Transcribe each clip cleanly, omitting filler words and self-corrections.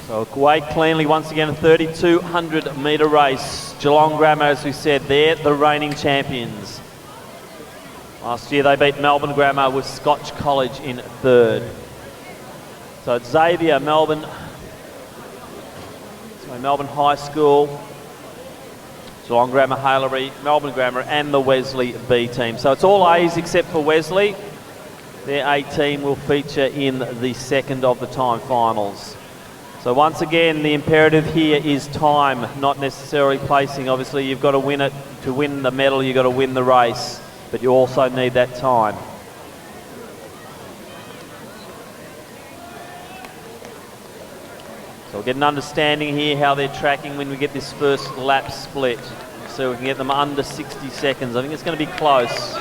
So away cleanly once again, a 3,200 metre race. Geelong Grammar, as we said, they're the reigning champions. Last year they beat Melbourne Grammar with Scotch College in third. So it's Xavier, Melbourne High School, Geelong Grammar, Haileybury, Melbourne Grammar and the Wesley B team. So it's all A's except for Wesley. Their A team will feature in the second of the time finals. So once again, the imperative here is time, not necessarily placing. Obviously, you've got to win it. To win the medal, you've got to win the race, but you also need that time. So we'll get an understanding here how they're tracking when we get this first lap split. So we can get them under 60 seconds. I think it's going to be close.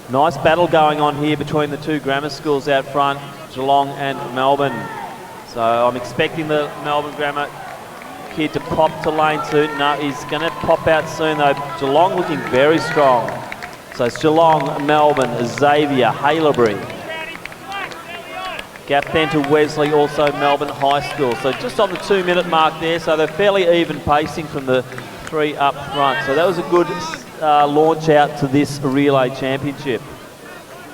Nice battle going on here between the two grammar schools out front, Geelong and Melbourne. So I'm expecting the Melbourne Grammar kid to pop to lane 2. No, he's going to pop out soon though. Geelong looking very strong. So it's Geelong, Melbourne, Xavier, Haileybury. Gap then to Wesley, also Melbourne High School. So just on the 2-minute mark there, so they're fairly even pacing from the 3 up front. So that was a good launch out to this relay championship.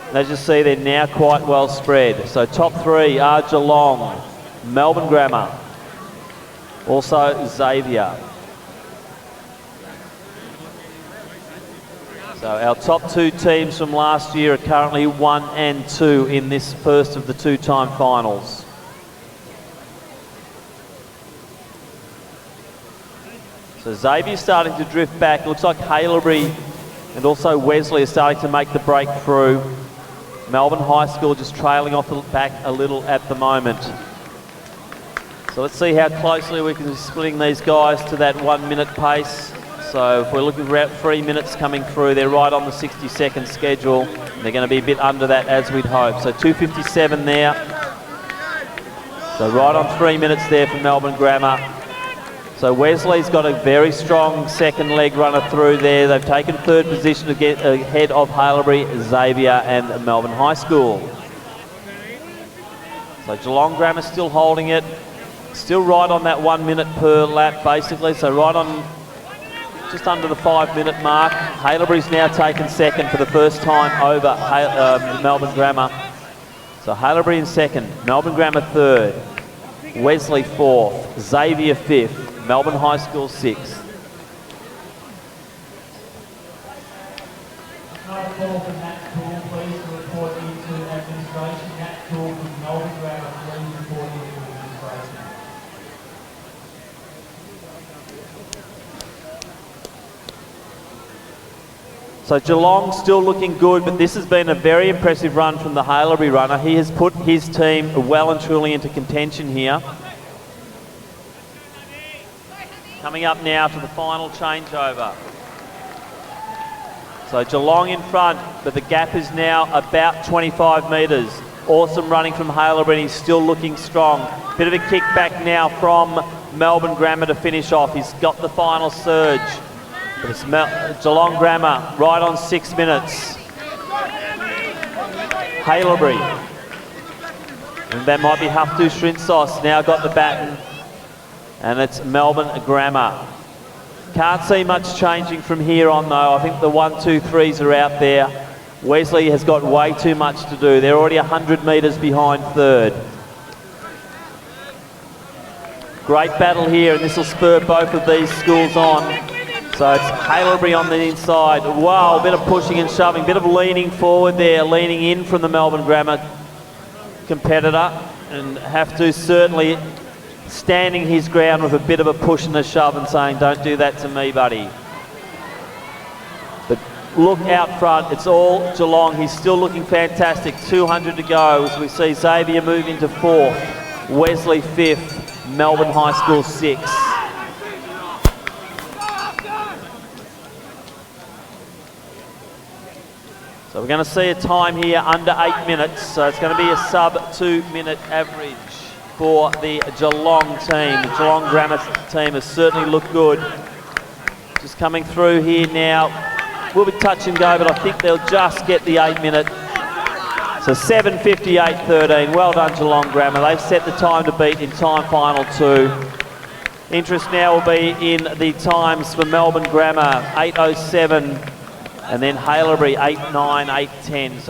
And as you see, they're now quite well spread. So top 3 are Geelong, Melbourne Grammar, also Xavier. So our top 2 teams from last year are currently 1 and 2 in this first of the 2-time finals. So Xavier's starting to drift back. Looks like Haileybury and also Wesley are starting to make the breakthrough. Melbourne High School just trailing off the back a little at the moment. So let's see how closely we can be splitting these guys to that 1-minute pace. So if we're looking at 3 minutes coming through, they're right on the 60-second schedule. And they're going to be a bit under that as we'd hope. So 2:57 there. So right on 3 minutes there for Melbourne Grammar. So Wesley's got a very strong second leg runner through there. They've taken 3rd position to get ahead of Haileybury, Xavier and Melbourne High School. So Geelong Grammar still holding it. Still right on that 1 minute per lap basically. So right on just under the 5-minute mark. Haileybury's now taken second for the first time over Melbourne Grammar. So Haileybury in second, Melbourne Grammar 3rd, Wesley 4th, Xavier 5th, Melbourne High School 6th. So Geelong still looking good, but this has been a very impressive run from the Haileybury runner. He has put his team well and truly into contention here. Coming up now to the final changeover. So Geelong in front, but the gap is now about 25 metres. Awesome running from Haileybury, he's still looking strong. Bit of a kick back now from Melbourne Grammar to finish off. He's got the final surge. But it's Geelong Grammar right on 6 minutes. Haileybury. And that might be Haftu Shrinsos now got the baton. And it's Melbourne Grammar. Can't see much changing from here on though. I think the 1, 2, 3s are out there. Wesley has got way too much to do. They're already 100 metres behind 3rd. Great battle here, and this will spur both of these schools on. So it's Haileybury on the inside. Wow, a bit of pushing and shoving, bit of leaning forward there, leaning in from the Melbourne Grammar competitor. And Haftu certainly standing his ground with a bit of a push and a shove and saying, don't do that to me, buddy. But look out front, it's all Geelong. He's still looking fantastic. 200 to go as we see Xavier move into 4th, Wesley 5th, Melbourne High School 6th. So we're going to see a time here under 8 minutes. So it's going to be a sub 2-minute average for the Geelong team. The Geelong Grammar team has certainly looked good. Just coming through here now. will be touch and go, but I think they'll just get the 8 minute. So 7:58.13. Well done, Geelong Grammar. They've set the time to beat in time final 2. Interest now will be in the times for Melbourne Grammar, 8:07, and then Haileybury 8:09, 8:10. So